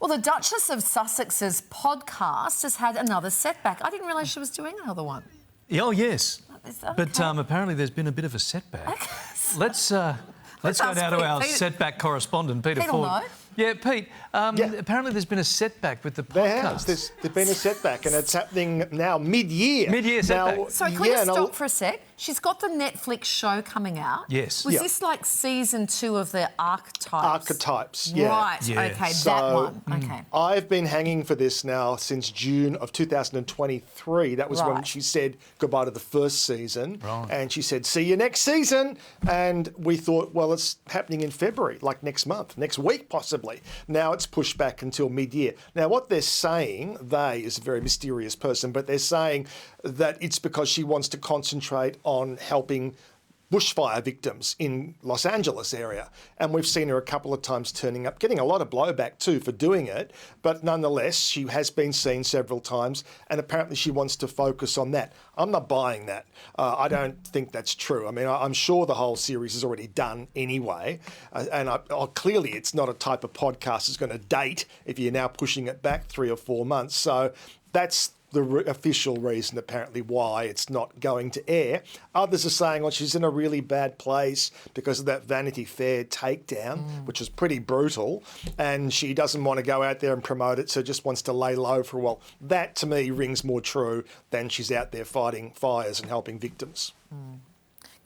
Well, the Duchess of Sussex's podcast has had another setback. I didn't realise she was doing another one. Oh, yes. Okay. But apparently there's been a bit of a setback. Okay. Let's go now to our setback correspondent, Peter Ford. Know. Yeah, Pete, apparently there's been a setback with the podcast. There has. There's been a setback, and it's happening now mid-year. Mid-year setback. So can we stop for a sec? She's got the Netflix show coming out. Yes. Was this like season 2 of the Archetypes? Archetypes, yeah. Right, Yeah. OK, So, that one. OK. I've been hanging for this now since June of 2023. That was when she said goodbye to the first season. Right. And she said, see you next season. And we thought, well, it's happening in February, like next month, next week possibly. Now it's pushed back until mid-year. Now, what they're saying, they is a very mysterious person, but they're saying that it's because she wants to concentrate on helping bushfire victims in Los Angeles area. And we've seen her a couple of times turning up, getting a lot of blowback too for doing it. But nonetheless, she has been seen several times, and apparently she wants to focus on that. I'm not buying that. I don't think that's true. I mean, I'm sure the whole series is already done anyway. Clearly it's not a type of podcast that's going to date if you're now pushing it back 3 or 4 months. So that's the official reason, apparently, why it's not going to air. Others are saying, well, she's in a really bad place because of that Vanity Fair takedown, which was pretty brutal, and she doesn't want to go out there and promote it, so just wants to lay low for a while. That, to me, rings more true than she's out there fighting fires and helping victims. Can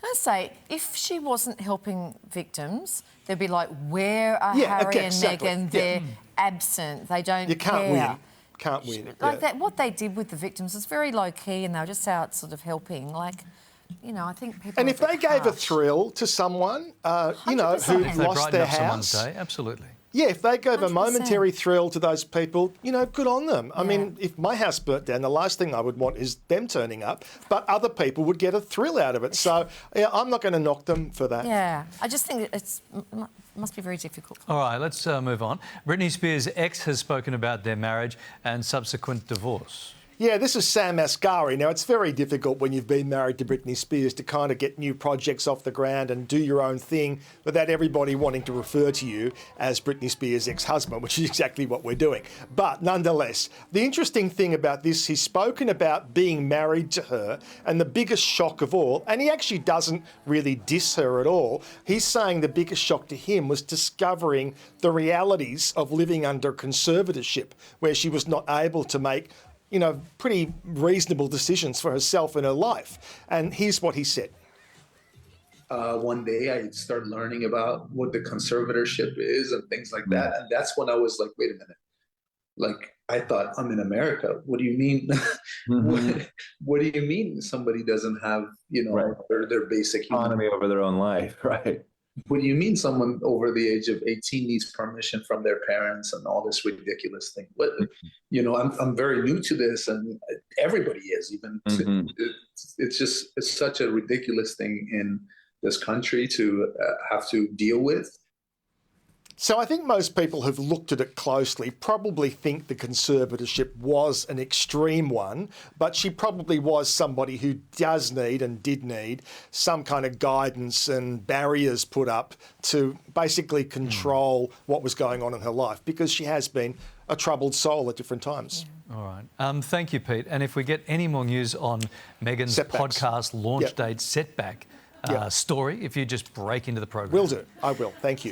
I say, if she wasn't helping victims, they'd be like, where are Harry and Meghan? They're absent. They don't You can't care. win. Can't win. Like that, what they did with the victims was very low key, and they were just out sort of helping. Like, you know, I think people. And if they gave a thrill to someone, you know, who lost their house, someone's day, absolutely. Yeah, if they gave 100%. a momentary thrill to those people, you know, good on them. I mean, if my house burnt down, the last thing I would want is them turning up, but other people would get a thrill out of it. So, yeah, I'm not going to knock them for that. Yeah, I just think it must be very difficult. All right, let's move on. Britney Spears' ex has spoken about their marriage and subsequent divorce. Yeah, this is Sam Asghari. Now, it's very difficult when you've been married to Britney Spears to kind of get new projects off the ground and do your own thing without everybody wanting to refer to you as Britney Spears' ex-husband, which is exactly what we're doing. But nonetheless, the interesting thing about this, he's spoken about being married to her, and the biggest shock of all, and he actually doesn't really diss her at all, he's saying the biggest shock to him was discovering the realities of living under conservatorship, where she was not able to make, you know, pretty reasonable decisions for herself and her life. And here's what he said. One day I started learning about what the conservatorship is and things like that. And that's when I was like, wait a minute. Like, I thought, I'm in America. What do you mean? What do you mean somebody doesn't have, you know, their basic autonomy over their own life, right? What do you mean someone over the age of 18 needs permission from their parents and all this ridiculous thing? But, you know, I'm very new to this, and everybody is. Even it's such a ridiculous thing in this country to have to deal with. So I think most people who've looked at it closely probably think the conservatorship was an extreme one, but she probably was somebody who does need and did need some kind of guidance and barriers put up to basically control what was going on in her life, because she has been a troubled soul at different times. All right. Thank you, Pete. And if we get any more news on Meghan's podcast launch date setback story, if you just break into the program. Will do. I will. Thank you.